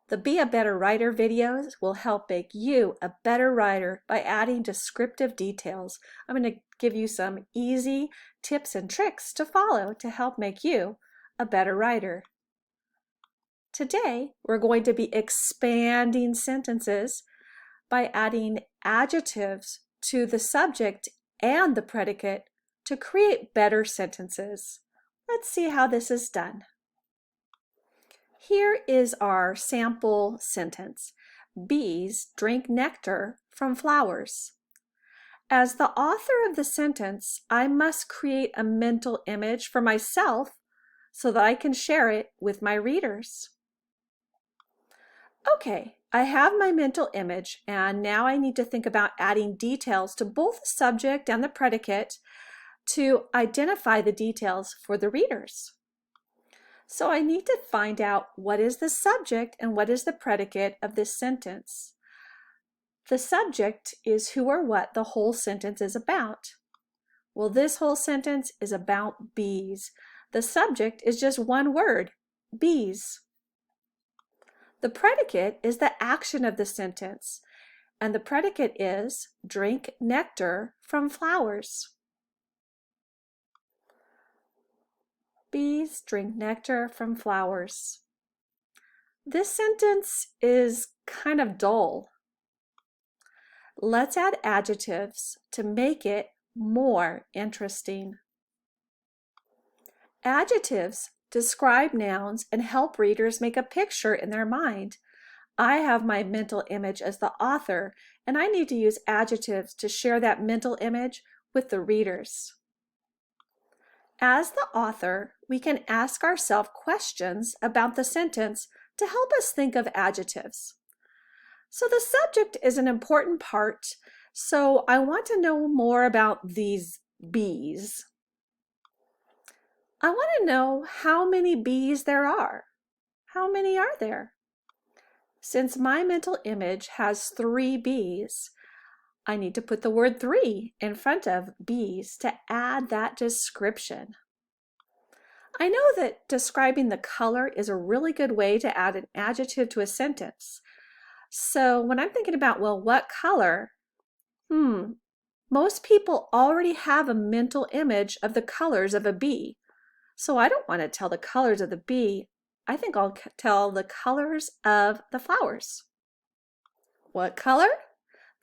The Be a Better Writer videos will help make you a better writer by adding descriptive details. I'm going to give you some easy tips and tricks to follow to help make you a better writer. Today, we're going to be expanding sentences by adding adjectives to the subject and the predicate to create better sentences. Let's see how this is done. Here is our sample sentence. Bees drink nectar from flowers. As the author of the sentence, I must create a mental image for myself so that I can share it with my readers. Okay, I have my mental image, and now I need to think about adding details to both the subject and the predicate to identify the details for the readers. So I need to find out what is the subject and what is the predicate of this sentence. The subject is who or what the whole sentence is about. Well, this whole sentence is about bees. The subject is just one word, bees. The predicate is the action of the sentence, and the predicate is drink nectar from flowers. Bees drink nectar from flowers. This sentence is kind of dull. Let's add adjectives to make it more interesting. Adjectives describe nouns and help readers make a picture in their mind. I have my mental image as the author, and I need to use adjectives to share that mental image with the readers. As the author, we can ask ourselves questions about the sentence to help us think of adjectives. So the subject is an important part, so I want to know more about these bees. I want to know how many bees there are. How many are there? Since my mental image has 3 bees, I need to put the word 3 in front of bees to add that description. I know that describing the color is a really good way to add an adjective to a sentence. So when I'm thinking about, well, what color? Most people already have a mental image of the colors of a bee. So I don't want to tell the colors of the bee. I think I'll tell the colors of the flowers. What color?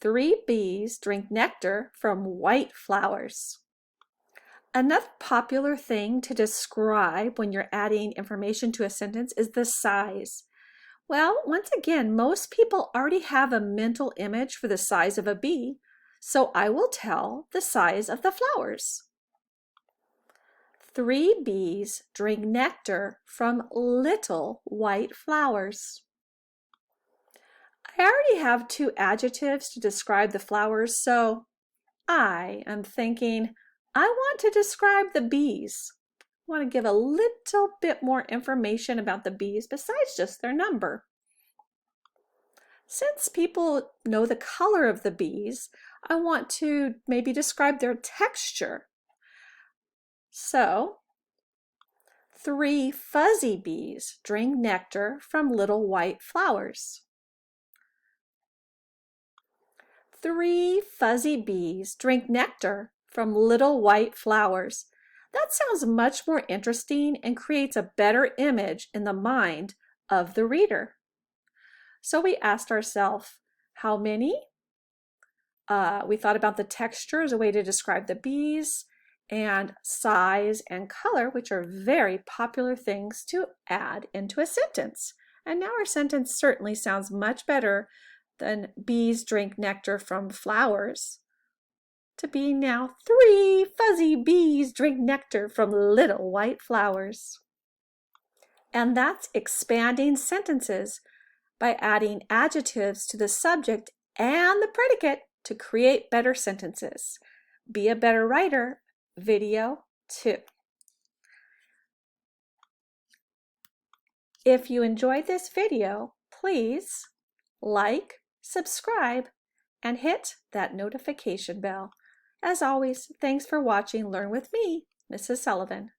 3 bees drink nectar from white flowers. Another popular thing to describe when you're adding information to a sentence is the size. Well, once again, most people already have a mental image for the size of a bee, so I will tell the size of the flowers. 3 bees drink nectar from little white flowers. I already have 2 adjectives to describe the flowers, so I am thinking I want to describe the bees. I want to give a little bit more information about the bees besides just their number. Since people know the color of the bees, I want to maybe describe their texture. So, 3 fuzzy bees drink nectar from little white flowers. 3 fuzzy bees drink nectar from little white flowers. That sounds much more interesting and creates a better image in the mind of the reader. So we asked ourselves, how many? We thought about the texture as a way to describe the bees, and size and color, which are very popular things to add into a sentence. And now our sentence certainly sounds much better than bees drink nectar from flowers to be now 3 fuzzy bees drink nectar from little white flowers. And that's expanding sentences by adding adjectives to the subject and the predicate to create better sentences. Be a Better Writer, video 2. If you enjoyed this video, please like, subscribe, and hit that notification bell. As always, thanks for watching Learn with me, Mrs. Sullivan.